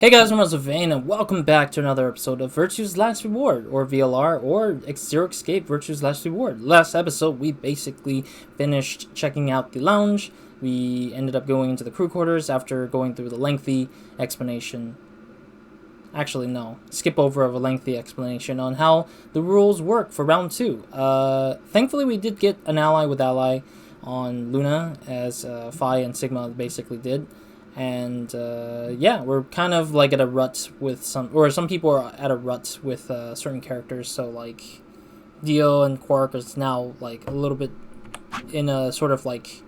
Hey guys, I'm RozaldVane, and welcome back to another episode of Virtue's Last Reward, or VLR, or Zero Escape Virtue's Last Reward. Last episode, we basically finished checking out the lounge. We ended up going into the crew quarters after going through the lengthy explanation. Actually, no. Skip over of a lengthy explanation on how the rules work for round 2. Thankfully, we did get an ally with ally on Luna, as Phi and Sigma basically did. And yeah, we're kind of like at a rut with some people are at a rut with certain characters. So like Dio and Quark is now like a little bit in a sort of like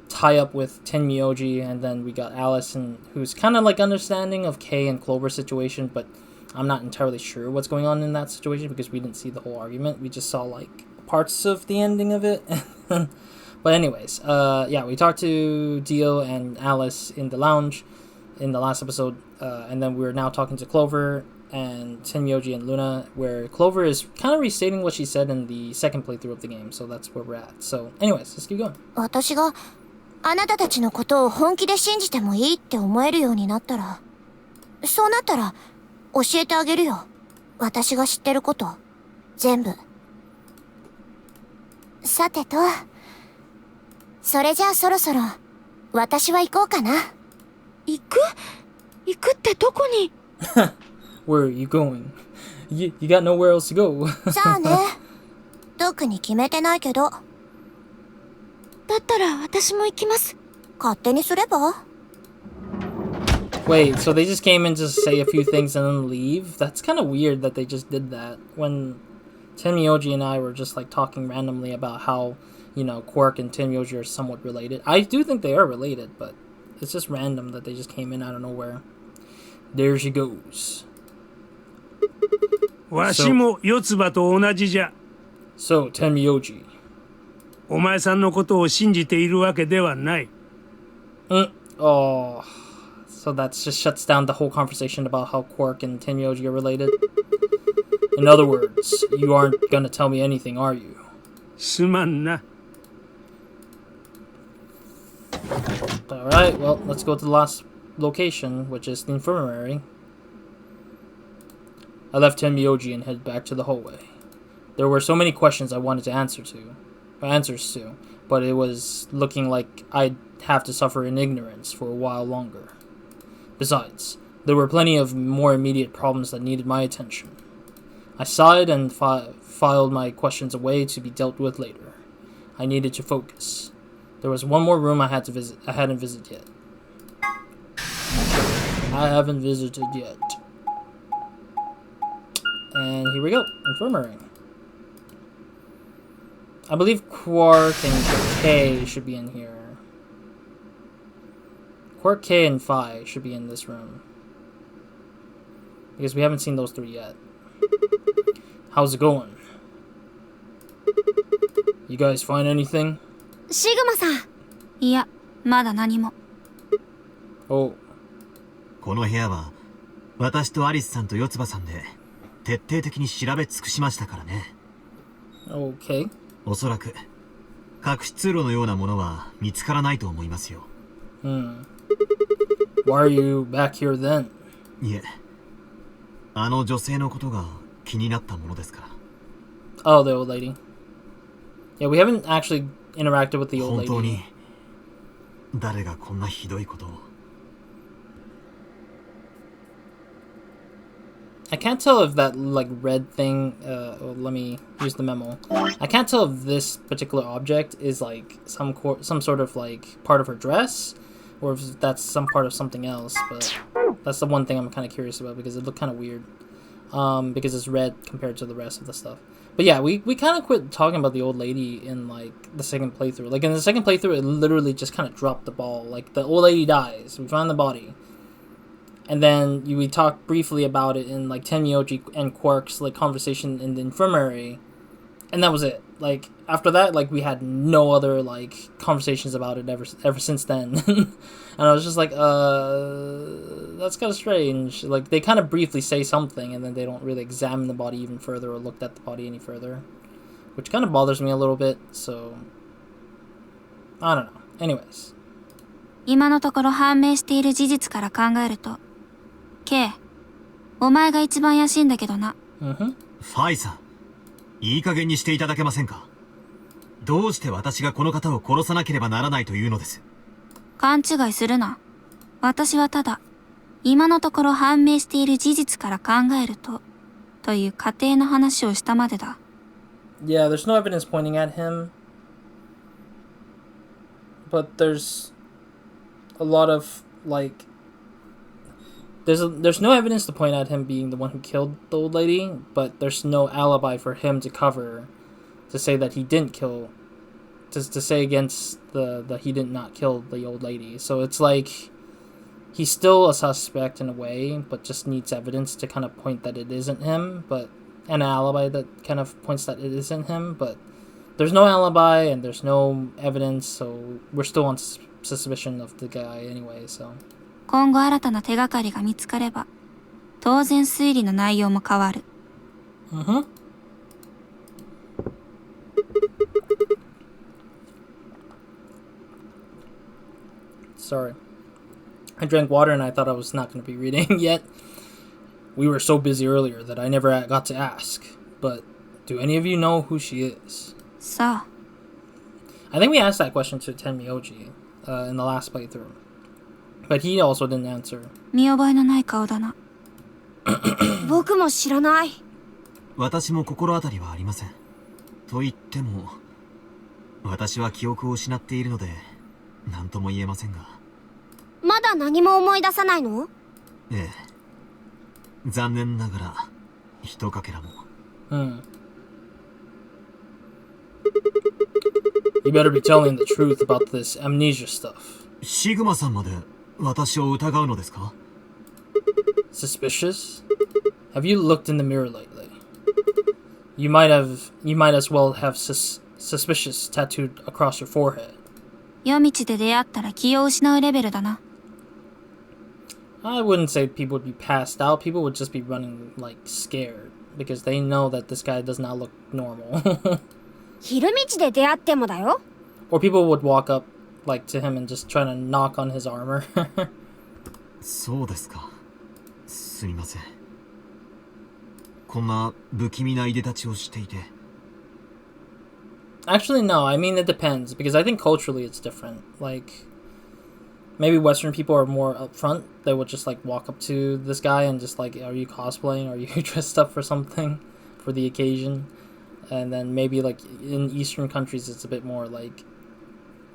tie up with Tenmyoji, and then we got Allison, who's kind of like understanding of Kay and Clover's situation, but I'm not entirely sure what's going on in that situation because we didn't see the whole argument. We just saw like parts of the ending of it. But anyways, yeah, we talked to Dio and Alice in the lounge in the last episode, and then we're now talking to Clover and Tenmyoji and Luna, where Clover is kind of restating what she said in the second playthrough of the game, so that's where we're at. So anyways, let's keep going. 私があなたたちのことを本気で信じてもいいって思えるようになったら、そうなったら教えてあげるよ。私が知ってること、全部。さてと、それじゃあそろそろ私は行こうかな。行くってどこに？ Where are you going? You got nowhere else to go. さあね。特に決めてないけど。だったら私も行きます。勝手にすれば？ Wait, so they just came in to say a few things and then leave? That's kind of weird that they just did that when Tenmyoji and I were just like talking randomly about how, you know, Quark and Tenmyoji are somewhat related. I do think they are related, but it's just random that they just came in out of nowhere. There she goes. わしも四つ葉と同じじゃ。So, Tenmyoji. お前さんのことを信じているわけではない。Oh, so that just shuts down the whole conversation about how Quark and Tenmyoji are related. In other words, you aren't gonna tell me anything, are you? すまんな。Alright, well, let's go to the last location, which is the Infirmary. I left Tenmyoji and headed back to the hallway. There were so many questions I wanted to answers to, but it was looking like I'd have to suffer in ignorance for a while longer. Besides, there were plenty of more immediate problems that needed my attention. I sighed and filed my questions away to be dealt with later. I needed to focus. There was one more room I hadn't visited yet. I haven't visited yet. And here we go, Infirmary. I believe Quark and K should be in here. Quark, K, and Phi should be in this room. Because we haven't seen those three yet. How's it going? You guys find anything? シグマさん。いや、まだ何も。Oh. この部屋は私とアリスさんと四つ葉さんで徹底的に調べ尽くしましたからね。Okay. おそらく隠し通路のようなものは見つからないと思いますよ。Why are you back here then? いえ、あの女性のことが気になったものですから。Oh, the old lady. Yeah, we haven't actually interacted with the old lady. 本当に誰がこんなひどいことを。I can't tell if that like red thing. Let me use the memo. I can't tell if this particular object is like some sort of like part of her dress, or if that's some part of something else. But that's the one thing I'm kind of curious about because it looked kind of weird. Because it's red compared to the rest of the stuff. But yeah, we kind of quit talking about the old lady in like the second playthrough. Like in the second playthrough, it literally just kind of dropped the ball. Like the old lady dies, we find the body. And then we talk briefly about it in like Tenmyoji and Quark's like conversation in the infirmary, and that was it. Like after that, like we had no other like conversations about it ever since then. And I was just like, that's kind of strange. Like they kind of briefly say something, and then they don't really examine the body even further or looked at the body any further, which kind of bothers me a little bit. So I don't know. Anyways. 今のところ判明している事実から考えると、K、お前が一番怪しいんだけどな。Mm-hmm. ファイさん、いい加減にしていただけませんか？どうして私がこの方を殺さなければならないというのです？勘違いするな。私はただ、今のところ判明している事実から考えるという仮定の話をしたまでだ。Yeah, there's no evidence pointing at him. But there's a lot of, like... There's no evidence to point at him being the one who killed the old lady, but there's no alibi for him to cover to say that he didn't kill... To say against the he did not kill the old lady. So it's like... He's still a suspect in a way, but just needs evidence to kind of point that it isn't him, but and an alibi that kind of points that it isn't him, but there's no alibi and there's no evidence, so we're still on suspicion of the guy anyway, so. 今後新たな手がかりが見つかれば、当然推理の内容も変わる。Mm-hmm. Sorry. I drank water and I thought I was not going to be reading yet. We were so busy earlier that I never got to ask. But do any of you know who she is? さあ。 I think we asked that question to Tenmyoji in the last playthrough. But he also didn't answer. 見覚えのない顔だな。僕も知らない。私も心当たりはありません。と言っても、私は記憶を失っているので、何とも言えませんが。まだ何も思い出さないの？ええ。残念ながら、一かけらも。You better be telling the truth about this amnesia stuff. シグマさんまで私を疑うのですか？ Suspicious? Have you looked in the mirror lately? You might as well have suspicious tattooed across your forehead. 夜道で出会ったら気を失うレベルだな。I wouldn't say people would be passed out. People would just be running, like, scared. Because they know that this guy does not look normal. 昼道で出会ってもだよ。Or people would walk up, like, to him and just try to knock on his armor. そうですか。すみません。こんな不気味ないでたちをしていて。Actually, no. I mean, it depends. Because I think culturally it's different. Like... Maybe Western people are more upfront. They would just, like, walk up to this guy and just, like, are you cosplaying? Are you dressed up for something? For the occasion? And then maybe, like, in Eastern countries, it's a bit more, like,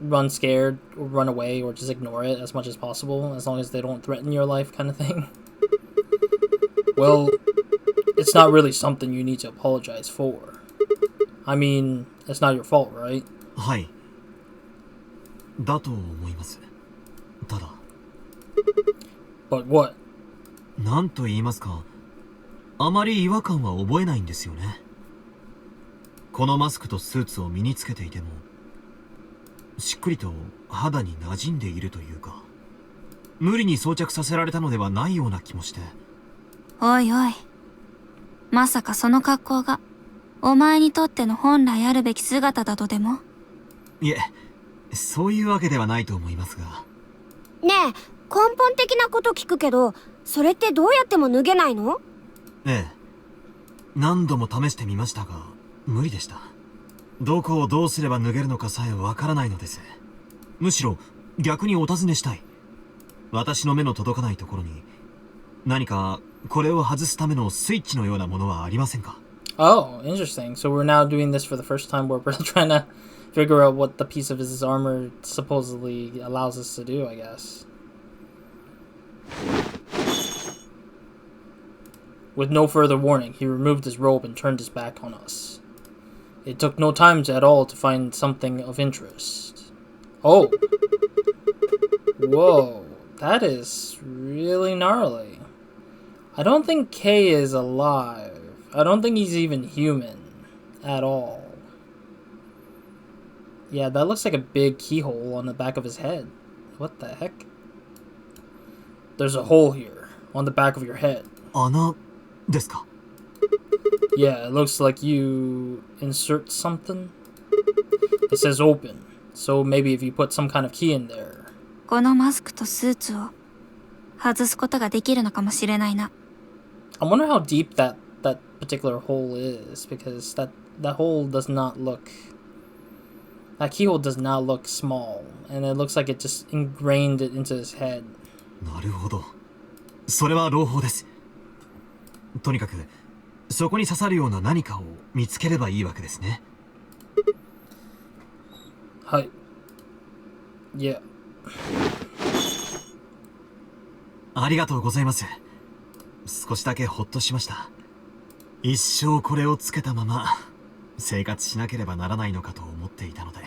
run scared, or run away, or just ignore it as much as possible, as long as they don't threaten your life kind of thing. Well, it's not really something you need to apologize for. I mean, it's not your fault, right? はい。だと思います。ただ。But what? なんと言いますか、あまり違和感は覚えないんですよね。このマスクとスーツを身につけていても、しっくりと肌に馴染んでいるというか、無理に装着させられたのではないような気もして。おいおい。まさかその格好が、お前にとっての本来あるべき姿だとでも？いえ、そういうわけではないと思いますが。ねえ、根本的なこと聞くけど、それってどうやっても脱げないの？ええ。何度も試してみましたが、無理でした。どこをどうすれば脱げるのかさえわからないのです。むしろ、逆にお尋ねしたい。私の目の届かないところに、何か、これを外すためのスイッチのようなものはありませんか？ Oh, interesting. So we're now doing this for the first time where we're trying to figure out what the piece of his armor supposedly allows us to do, I guess. With no further warning, he removed his robe and turned his back on us. It took no time at all to find something of interest. Oh! Whoa, that is really gnarly. I don't think K is alive. I don't think he's even human at all. Yeah, that looks like a big keyhole on the back of his head. What the heck? There's a hole here on the back of your head. 穴ですか? Yeah, it looks like you insert something. It says open, so maybe if you put some kind of key in there. このマスクとスーツを外すことができるのかもしれないな。I wonder how deep that particular hole is, because that hole does not look... That keyhole does not look small, and it looks like it just ingrained it into his head. なるほど。それは朗報です。とにかく、そこに刺さるような何かを見つければいいわけですね。はい。Yeah. ありがとうございます。少しだけほっとしました。一生これをつけたまま生活しなければならないのかと思っていたので。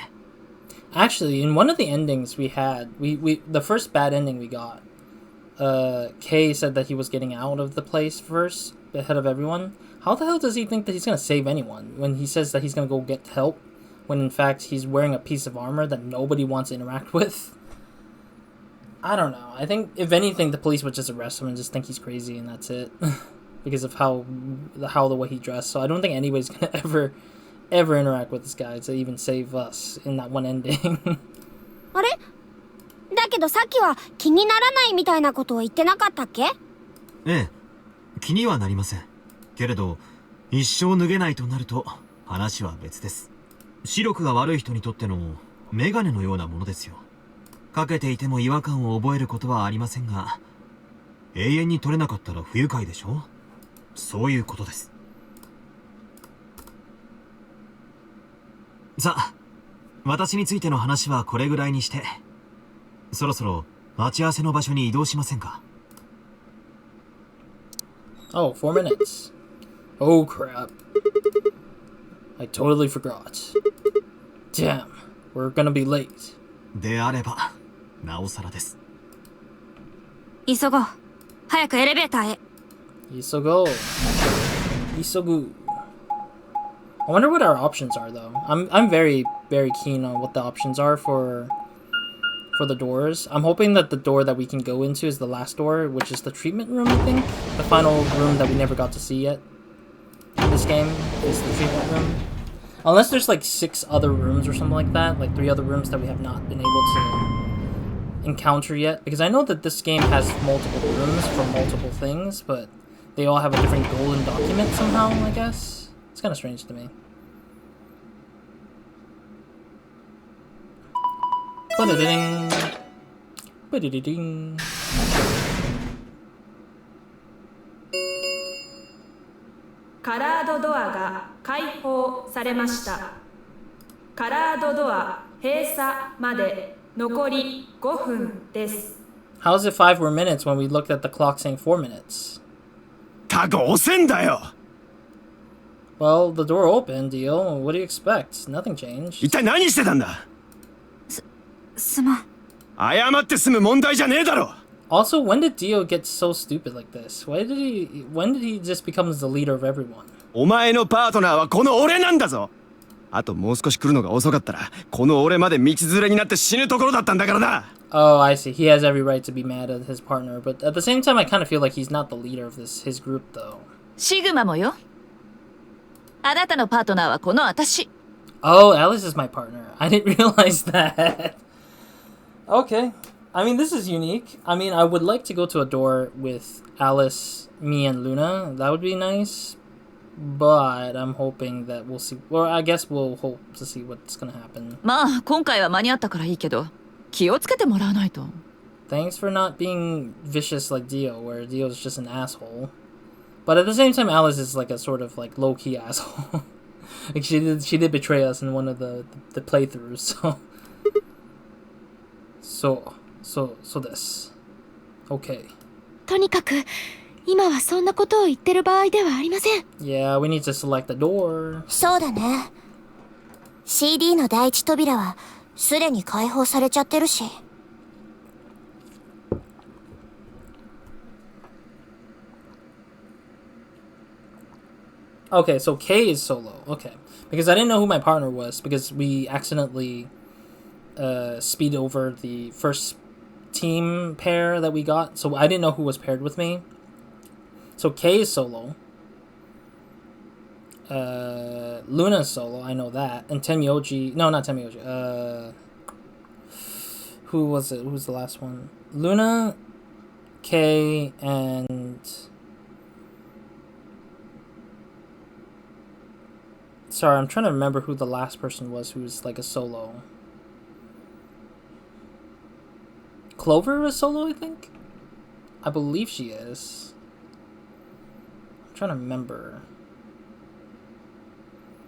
Actually, in one of the endings we had, the first bad ending we got, Kay said that he was getting out of the place first, ahead of everyone. How the hell does he think that he's gonna save anyone when he says that he's gonna go get help, when in fact he's wearing a piece of armor that nobody wants to interact with? I don't know. I think, if anything, the police would just arrest him and just think he's crazy and that's it. Because of the way he dressed. So I don't think anybody's gonna ever interact with this guy to even save us in that one ending. あれ？だけどさっきは気にならないみたいなことを言ってなかったっけ？ええ、気にはなりません。けれど、一生脱げないとなると話は別です。視力が悪い人にとってのメガネのようなものですよ。かけていても違和感を覚えることはありませんが、永遠に取れなかったら不愉快でしょ？そういうことです。さあ、私についての話はこれぐらいにして、そろそろ待ち合わせの場所に移動しませんか？ Oh, 4 minutes. Oh crap. I totally forgot. Damn, we're gonna be late. であれば、なおさらです。急ごう。早くエレベーターへ。Isogo. Isogu. I wonder what our options are though. I'm very keen on what the options are for the doors. I'm hoping that the door that we can go into is the last door, which is the treatment room, I think. The final room that we never got to see yet in this game is the treatment room. Unless there's like 6 other rooms or something like that, like 3 other rooms that we have not been able to encounter yet. Because I know that this game has multiple rooms for multiple things, but they all have a different golden document somehow, I guess. It's kind of strange to me. Ba-da-ding. Ba-da-da-ding. カラードドアが開放されました。カラードドア閉鎖まで残り5分です。 How is it 5 more minutes when we looked at the clock saying 4 minutes? タコ押せんだよ。 Well, the door opened, Dio. What do you expect? Nothing changed. 一体何してたんだ。すまん。謝って済む問題じゃねえだろ。 Also, when did Dio get so stupid like this? When did he just become the leader of everyone? お前のパートナーはこの俺なんだぞ。あともう少し来るのが遅かったら、この俺まで道連れになって死ぬところだったんだからな。Oh, I see. He has every right to be mad at his partner, but at the same time, I kind of feel like he's not the leader of his group, though. シグマもよ。あなたのパートナーはこの私。Oh, Alice is my partner. I didn't realize that. Okay. I mean, this is unique. I mean, I would like to go to a door with Alice, me, and Luna. That would be nice. But I'm hoping that we'll see. Well, I guess we'll hope to see what's gonna happen. まあ、今回は間に合ったからいいけど、気をつけてもらわないと。Thanks for not being vicious like Dio, where Dio's just an asshole. But at the same time, Alice is like a sort of like low-key asshole. Like she did betray us in one of the playthroughs, so this. Okay. とにかく今はそんなことを言ってる場合ではありません。Yeah, we need to select the door. そうだね。CD の第一扉はすでに開放されちゃってるし。Okay, so K is solo. Okay. Because I didn't know who my partner was because we accidentally speed over the first team pair that we got. So I didn't know who was paired with me. So K is solo. Luna is solo, I know that. And Tenyoji... No, not Tenyoji. Who was it? Who was the last one? Luna, Kay and... Sorry, I'm trying to remember who the last person was who was like a solo. Clover is solo, I think? I believe she is. I'm trying to remember.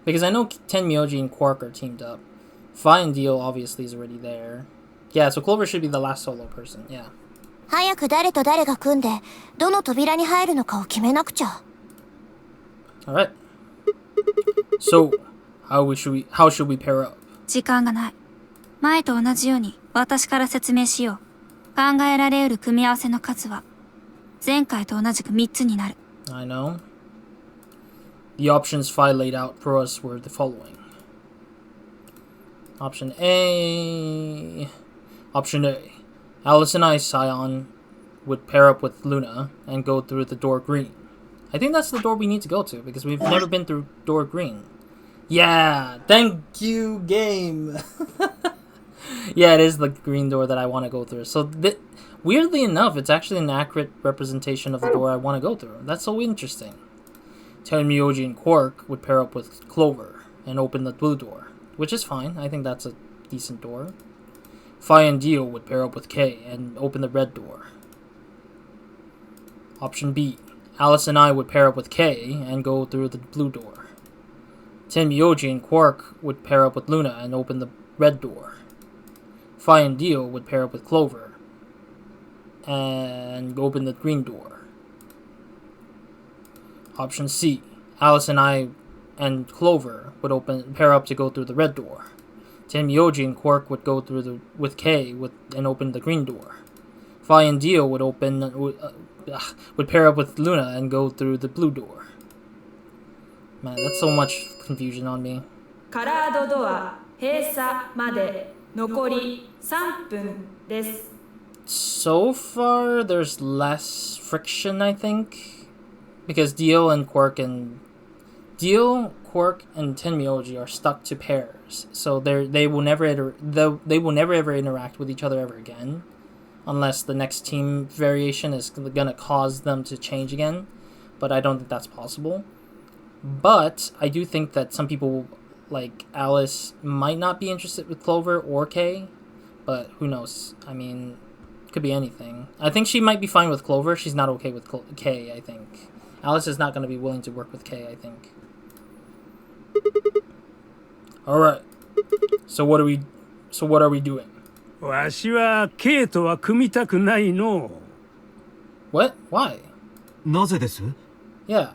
Because I know Tenmyoji and Quark are teamed up. Fi and Dio obviously is already there. Yeah, so Clover should be the last solo person, yeah. 早く誰と誰が組んで、どの扉に入るのかを決めなくちゃ。Alright. So, how should we pair up? 時間がない。前と同じように私から説明しよう。考えられうる組み合わせの数は前回と同じく3つになる。I know. The options Fi laid out for us were the following. Option A. Alice and I, Scion, would pair up with Luna and go through the door green. I think that's the door we need to go to because we've never been through door green. Yeah, thank you, game. Yeah, it is the green door that I want to go through. So, weirdly enough, it's actually an accurate representation of the door I want to go through. That's so interesting. Tenmyoji and Quark would pair up with Clover and open the blue door, which is fine. I think that's a decent door. Fi and Dio would pair up with Kay and open the red door. Option B. Alice and I would pair up with Kay and go through the blue door. Tenmyoji and Quark would pair up with Luna and open the red door. Fi and Dio would pair up with Clover and open the green door. Option C. Alice and I and Clover would pair up to go through the red door. Tenmyoji and Quark would go through with Kay and open the green door. Fi and Dio would pair up with Luna and go through the blue door. Man, that's so much confusion on me. カラードドア閉鎖まで残り3分です。 So far, there's less friction, I think, because Dio, Quark, and Tenmyoji are stuck to pairs, so they will never ever interact with each other ever again, unless the next team variation is gonna cause them to change again. But I don't think that's possible. But I do think that some people, like Alice, might not be interested with Clover or Kay, but who knows? I mean, could be anything. I think she might be fine with Clover. She's not okay with Kay, I think. Alice is not going to be willing to work with Kay, I think. Alright. So what are we doing? わしは K とは組みたくないの。What? Why? なぜです？ Yeah.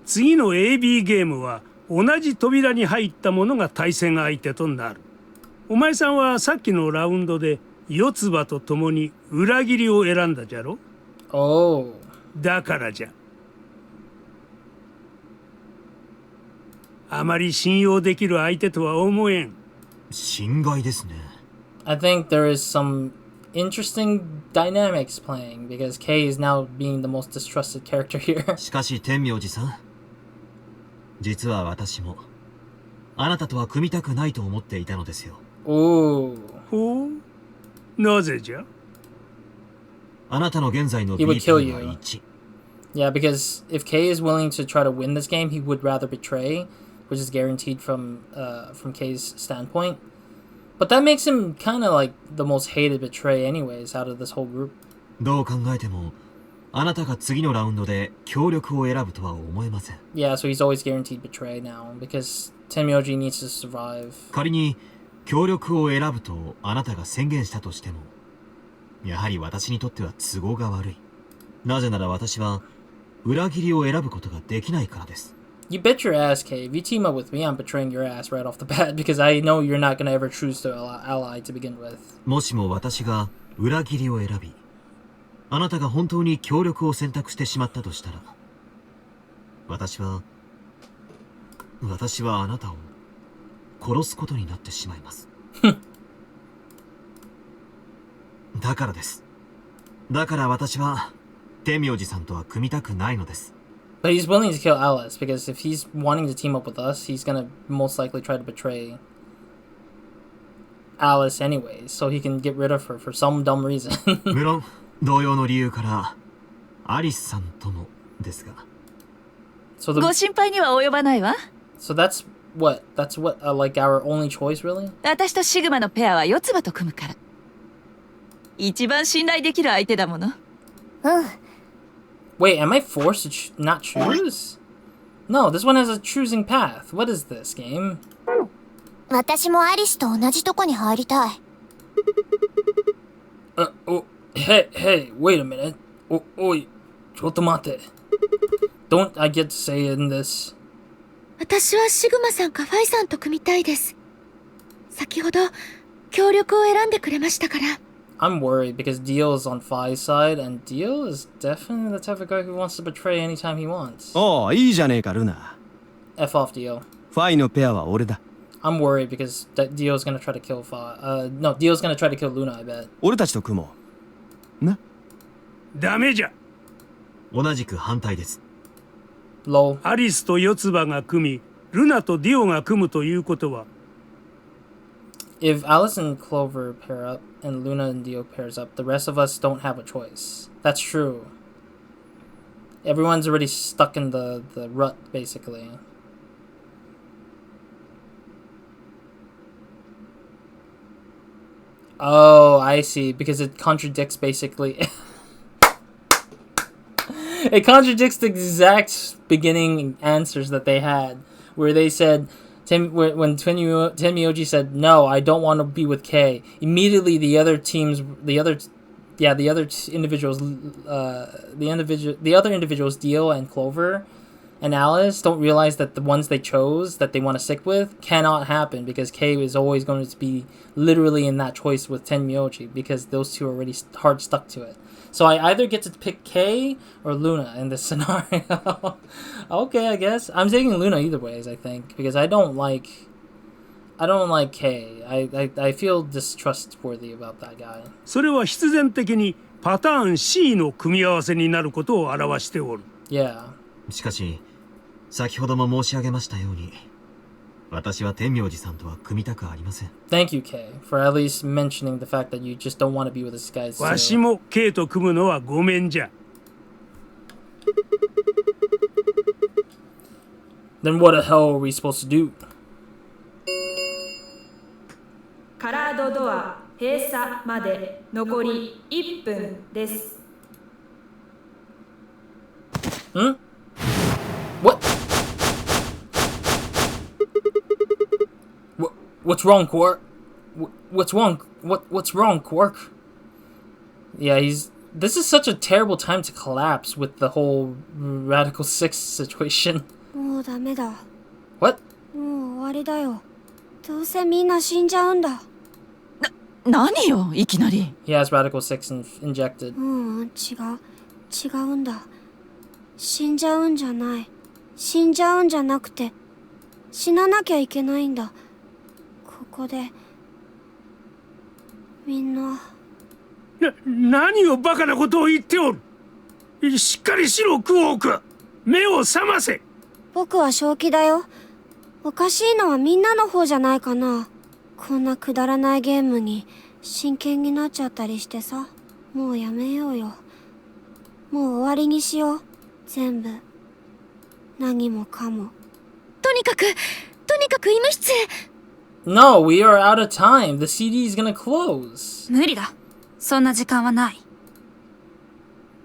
次の AB ゲームは同じ扉に入った者が対戦相手となる。お前さんはさっきのラウンドで四つ葉と共に裏切りを選んだじゃろ？ Oh. だからじゃ。あまり信用できる相手とは思えん。心外ですね。I think there is some interesting dynamics playing because Kay is now being the most distrusted character here. しかし天明寺さん、実は私もあなたとは組みたくないと思っていたのですよ。Ooh. ほう、なぜじゃ？あなたの現在の He would BP kill は you. 1。Yeah, because if Kay is willing to try to win this game, he would rather betray, which is guaranteed from Kay's standpoint. But that makes him kind of like the most hated betray anyways out of this whole group. どう考えてもあなたが次のラウンドで協力を選ぶとは思えません。Yeah, so he's always guaranteed betray now because Tenmyoji needs to survive. 仮に協力を選ぶとあなたが宣言したとしても、やはり私にとっては都合が悪い。なぜなら私は裏切りを選ぶことができないからです。You bet your ass, Kay. If you team up with me, I'm betraying your ass right off the bat because I know you're not gonna ever choose to ally to begin with. もしも私が裏切りを選び、あなたが本当に協力を選択してしまったとしたら、私はあなたを殺すことになってしまいます。だからです。だから私は天明寺さんとは組みたくないのです。But he's willing to kill Alice because if he's wanting to team up with us, he's gonna most likely try to betray Alice anyways, so he can get rid of her for some dumb reason. 無論同様の理由からアリスさんともですが。So the ご心配には及ばないわ。 so that's what like our only choice really? 私とシグマのペアは四つ葉と組むから。一番信頼できる相手だもの。うん。 Wait, am I forced to not choose? No, this one has a choosing path. What is this game? 私もアリスと同じとこに入りたい。Oh, hey, wait a minute. Oi, ちょっと待って。Don't I get to say in this? 私はシグマさんかファイさんと組みたいです。先ほど協力を選んでくれましたから。I'm worried because Dio is on Phi's side, and Dio is definitely the type of guy who wants to betray anytime he wants. おう、いいじゃねえかルナ。 F off, Dio. ファイのペアは俺だ。 I'm worried because Dio's gonna try to kill no, Dio's gonna try to kill Luna, I bet. 俺たちと組もう。な。ダメじゃ。同じく反対です。Lol. アリスと四つ葉が組み、ルナとディオが組むということは、 If Alice and Clover pair up, and Luna and Dio pairs up, the rest of us don't have a choice. That's true. Everyone's already stuck in the rut, basically. Oh, I see. Because it contradicts, basically... It contradicts the exact beginning answers that they had, where they said... when Tenmyoji said, "No, I don't want to be with Kay," immediately the other individuals, Dio and Clover and Alice, don't realize that the ones they chose that they want to stick with cannot happen because Kay is always going to be literally in that choice with Tenmyoji because those two are already hard stuck to it. So I either get to pick Kay or Luna in this scenario. Okay, I guess. I'm taking Luna either ways, I think, because I don't like Kay. I feel distrustworthy about that guy. それは必然的にパターン C の組み合わせになることを表しておる。Yeah. しかし、先ほども申し上げましたように、私は天明寺さんとは組みたくありません。Thank you, Kay, for at least mentioning the fact that you just don't want to be with this guy. わしも K と組むのはごめんじゃ。Then what the hell are we supposed to do? カラードドア閉鎖まで残り1分です。Hmm? What? What's wrong, Quark? What's wrong? What's wrong, Quark? Yeah, this is such a terrible time to collapse with the whole Radical 6 situation. もうダメだ。 What? もう終わりだよ。どうせみんな死んじゃうんだ。何よ、いきなり。He has Radical 6 injected. 違うんだ。死んじゃうんじゃない。死んじゃうんじゃなくて、死ななきゃいけないんだ。ここで、みんな。何をバカなことを言っておる。しっかりしろ、クオーク。目を覚ませ。僕は正気だよ。おかしいのはみんなの方じゃないかな。こんなくだらないゲームに真剣になっちゃったりしてさ。もうやめようよ。もう終わりにしよう。全部。何もかも。とにかく医務室へ。No, we are out of time. The CD is gonna close. 無理だ。そんな時間はない。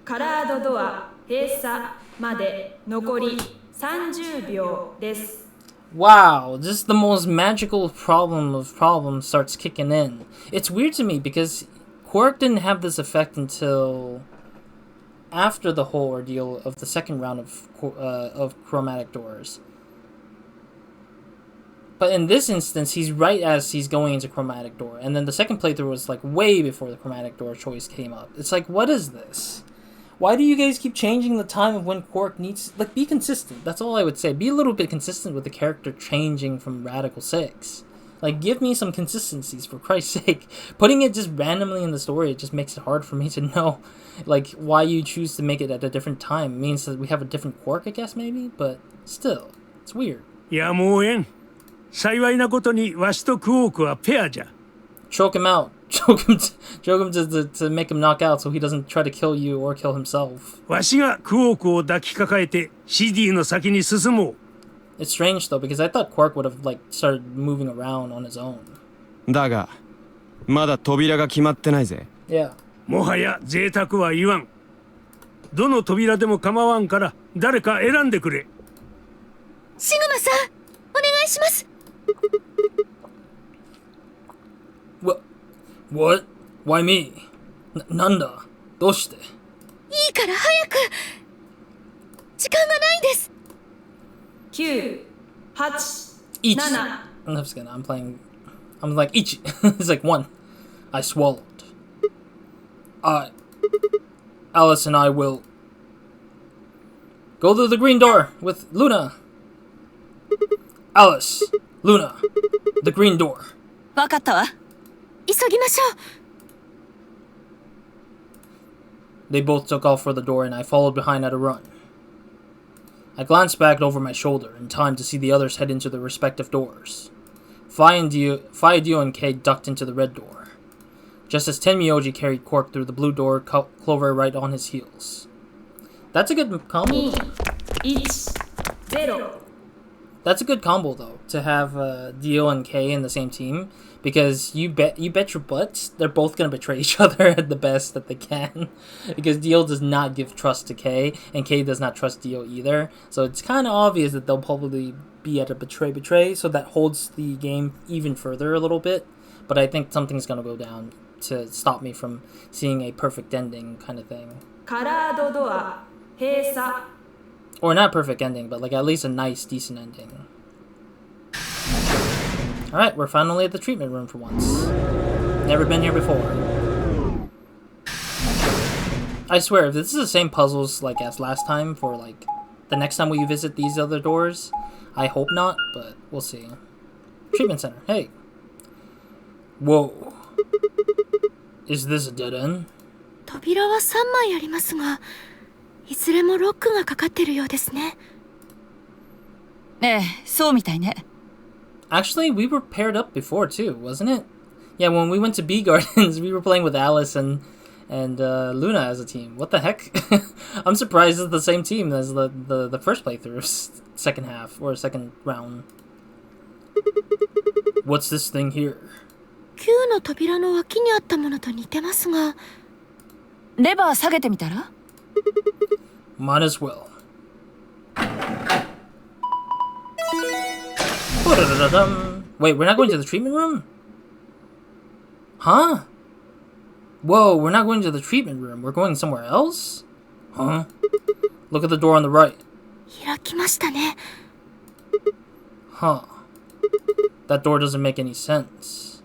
カラードドア閉鎖まで残り30秒です。Wow, just the most magical problem of problems starts kicking in. It's weird to me because Quark didn't have this effect until after the whole ordeal of the second round of Chromatic Doors. But in this instance, he's right as he's going into Chromatic Door. And then the second playthrough was like way before the Chromatic Door choice came up. It's like, what is this? Why do you guys keep changing the time of when Quark needs... Like, be consistent. That's all I would say. Be a little bit consistent with the character changing from Radical 6. Like, give me some consistencies, for Christ's sake. Putting it just randomly in the story, it just makes it hard for me to know, like, why you choose to make it at a different time. It means that we have a different Quark, I guess, maybe? But still, it's weird. いやもうえん。幸いなことにわしとクオークはペアじゃ。Choke him out. choke him to make him knock out so he doesn't try to kill you or kill himself. わしがクオークを抱きかかえて CD の先に進もう。 It's strange though because I thought Quark would have like started moving around on his own. だがまだ扉が決まってないぜ。 Yeah. もはや贅沢は言わん。どの扉でも構わんから誰か選んでくれ。シグマさん、お願いします。 What? Why me? なんだどうしていいから早く。時間がないんです。9、8、Each. 7。 I'm just kidding. I'm like each. It's like one. I swallowed. Alice and I will go through the green door with Luna. Alice, Luna, the green door. わかったわ。急ぎましょう。 They both took off for the door and I followed behind at a run. I glanced back over my shoulder in time to see the others head into their respective doors. Dio and Kay ducked into the red door, just as Tenmyoji carried Quark through the blue door, Clover right on his heels. That's a good combo. 1、0。 That's a good combo though, to have Dio and Kay in the same team, because you bet your butts they're both gonna betray each other at the best that they can, because Dio does not give trust to Kay, and Kay does not trust Dio either. So it's kind of obvious that they'll probably be at a betray, so that holds the game even further a little bit. But I think something's gonna go down to stop me from seeing a perfect ending kind of thing. カラードドア閉鎖。 Or not perfect ending, but like at least a nice, decent ending. Alright, we're finally at the treatment room for once. Never been here before. I swear, if this is the same puzzles like as last time for like the next time we visit these other doors, I hope not, but we'll see. Treatment center, hey. Whoa. Is this a dead end? 扉は3枚ありますが、いずれもロックがかかってるようですね。ええ、そうみたいね。Actually, we were paired up before too, wasn't it? Yeah, when we went to B Gardens, we were playing with Alice and Luna as a team. What the heck? I'm surprised it's the same team as the first playthrough, second half or second round. What's this thing here? 9の扉の脇にあったものと似てますが。レバー下げてみたら？ Might as well. Wait, we're not going to the treatment room? Huh? Whoa, we're not going to the treatment room. We're going somewhere else? Huh? Look at the door on the right. 開きましたね。 Huh. That door doesn't make any sense.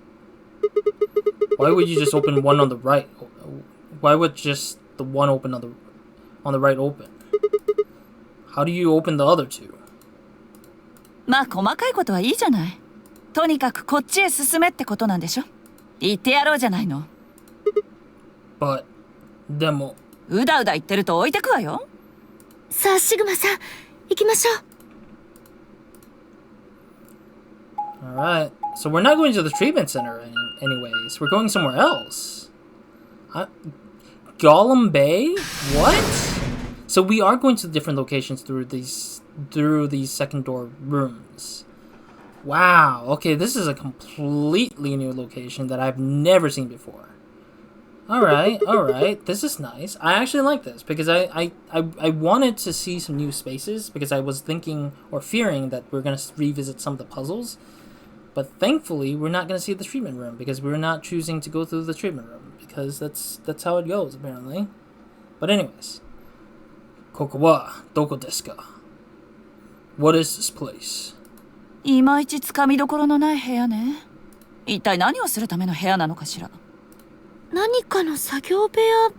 Why would you just open one on the right? Why would just the one open on the right open? How do you open the other two? まあ細かいことはいいじゃない。とにかくこっちへ進めってことなんでしょ。言ってやろうじゃないの。But でもうだうだ言ってると置いてくわよ。さあシグマさん、行きましょう。 Alright, so we're not going to the treatment center anyways. We're going somewhere else. Gollum Bay? What? So we are going to different locations through these second door rooms. Wow, okay, this is a completely new location that I've never seen before. Alright, this is nice. I actually like this because I wanted to see some new spaces because I was thinking or fearing that we're going to revisit some of the puzzles. But thankfully, we're not going to see the treatment room because we're not choosing to go through the treatment room because that's how it goes apparently. But anyways, Koko wa doko desu ka? What is this place? いまいちつかみどころのない部屋ね。一体何をするための部屋なのかしら。何かの作業部屋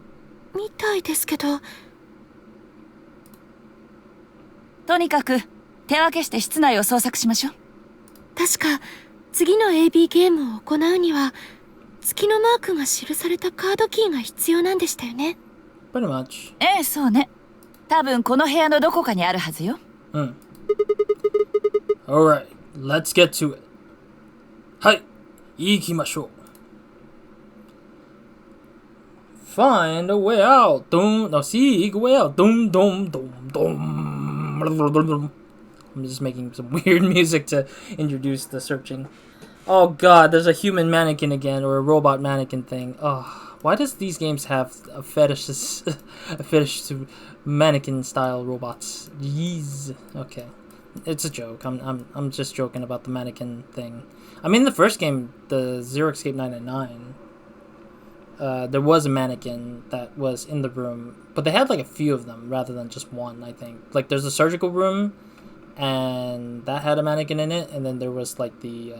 みたいですけど。とにかく手分けして室内を捜索しましょう。確か次の AB ゲームを行うには月のマークが記されたカードキーが必要なんでしたよね。Pretty much. ええ、そうね。多分この部屋のどこかにあるはずよ。Alright, let's get to it. はい、行きましょう。Find a way out. Dum. No, seek a way out. Dum dum dum dum. I'm just making some weird music to introduce the searching. Oh god, there's a human mannequin again, or a robot mannequin thing. Oh, why does these games have a fetish to mannequin style robots? Jeez. Okay, it's a joke. I'm just joking about the mannequin thing. I mean, the first game, the Zero Escape 999, there was a mannequin that was in the room, but they had like a few of them rather than just one. I think like there's a surgical room, and that had a mannequin in it, and then there was like the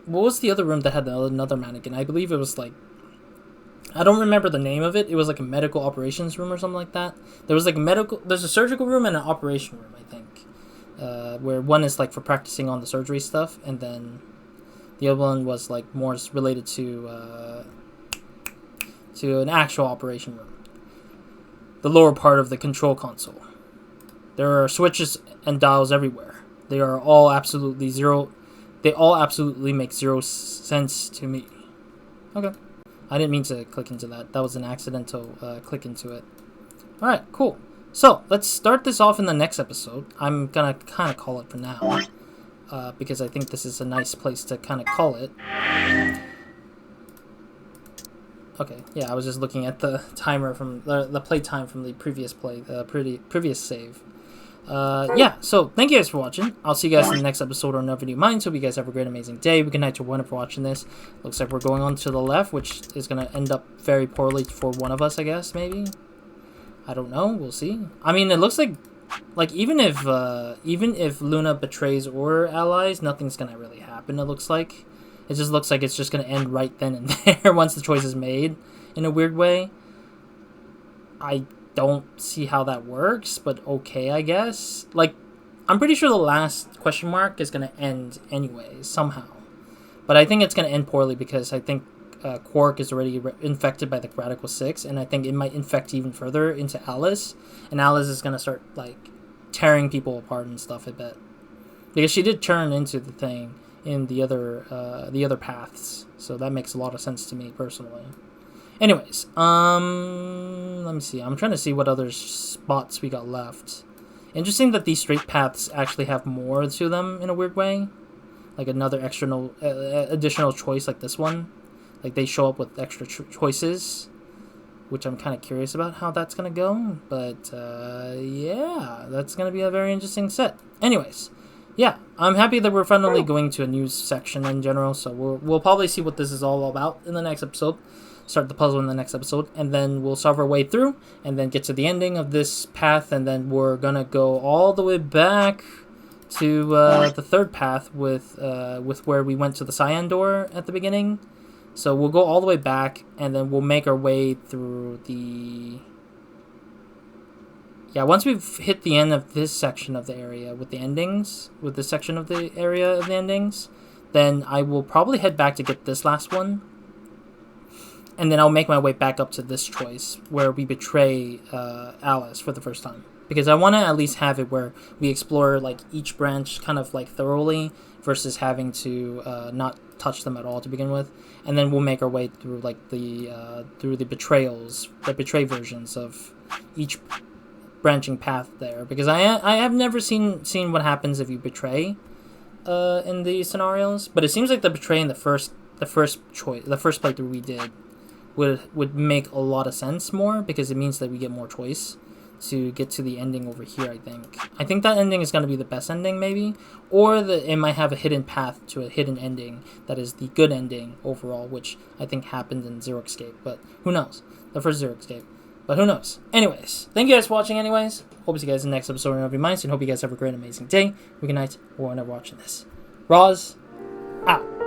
what was the other room that had another mannequin? I believe it was like, I don't remember the name of it. It was like a medical operations room or something like that. There was like there's a surgical room and an operation room, I think, where one is like for practicing on the surgery stuff, and then the other one was like more related to an actual operation room. The lower part of the control console. There are switches and dials everywhere. They are all absolutely zero. They all absolutely make zero sense to me. Okay. I didn't mean to click into that. That was an accidental click into it. Alright, cool. So, let's start this off in the next episode. I'm gonna kind of call it for now. Because I think this is a nice place to kind of call it. Okay, yeah, I was just looking at the timer from the play time from the previous previous save. Yeah, so thank you guys for watching. I'll see you guys in the next episode or another video of mine. So hope you guys have a great, amazing day. Good night to one for watching this. Looks like we're going on to the left, which is going to end up very poorly for one of us, I guess, maybe. I don't know. We'll see. I mean, it looks like even if Luna betrays or allies, nothing's going to really happen, it looks like. It just looks like it's just going to end right then and there once the choice is made in a weird way. I don't see how that works, but okay, I guess. Like, I'm pretty sure the last question mark is going to end anyway, somehow. But I think it's going to end poorly because I think Quark is already infected by the Radical 6, and I think it might infect even further into Alice. And Alice is going to start, like, tearing people apart and stuff, I bet. Because she did turn into the thing in the other paths. So that makes a lot of sense to me, personally. Anyways, let me see. I'm trying to see what other spots we got left. Interesting that these straight paths actually have more to them in a weird way. Like another additional choice like this one. Like they show up with extra choices. Which I'm kind of curious about how that's going to go. But, yeah, that's going to be a very interesting set. Anyways, yeah, I'm happy that we're finally going to a news section in general. So we'll probably see what this is all about in the next episode. Start the puzzle in the next episode, and then we'll solve our way through, and then get to the ending of this path, and then we're gonna go all the way back to the third path with where we went to the cyan door at the beginning. So we'll go all the way back, and then we'll make our way through the... Yeah, once we've hit the end of this section of the area with the endings, with this section of the area of the endings, then I will probably head back to get this last one. And then I'll make my way back up to this choice where we betray Alice for the first time. Because I want to at least have it where we explore like each branch kind of like thoroughly versus having to not touch them at all to begin with. And then we'll make our way through like through the betrayals, the betray versions of each branching path there. Because I have never seen what happens if you betray in these scenarios. But it seems like the betray in the first playthrough we did would make a lot of sense more, because it means that we get more choice to get to the ending over here. I think that ending is going to be the best ending, maybe, or it might have a hidden path to a hidden ending that is the good ending overall, which I think happened in Zero Escape, but who knows? The first Zero Escape, but who knows? Anyways, thank you guys for watching. Anyways, hope to see you guys in the next episode of Your Minds, and hope you guys have a great, amazing day, week, night, or whenever watching this. Roz out.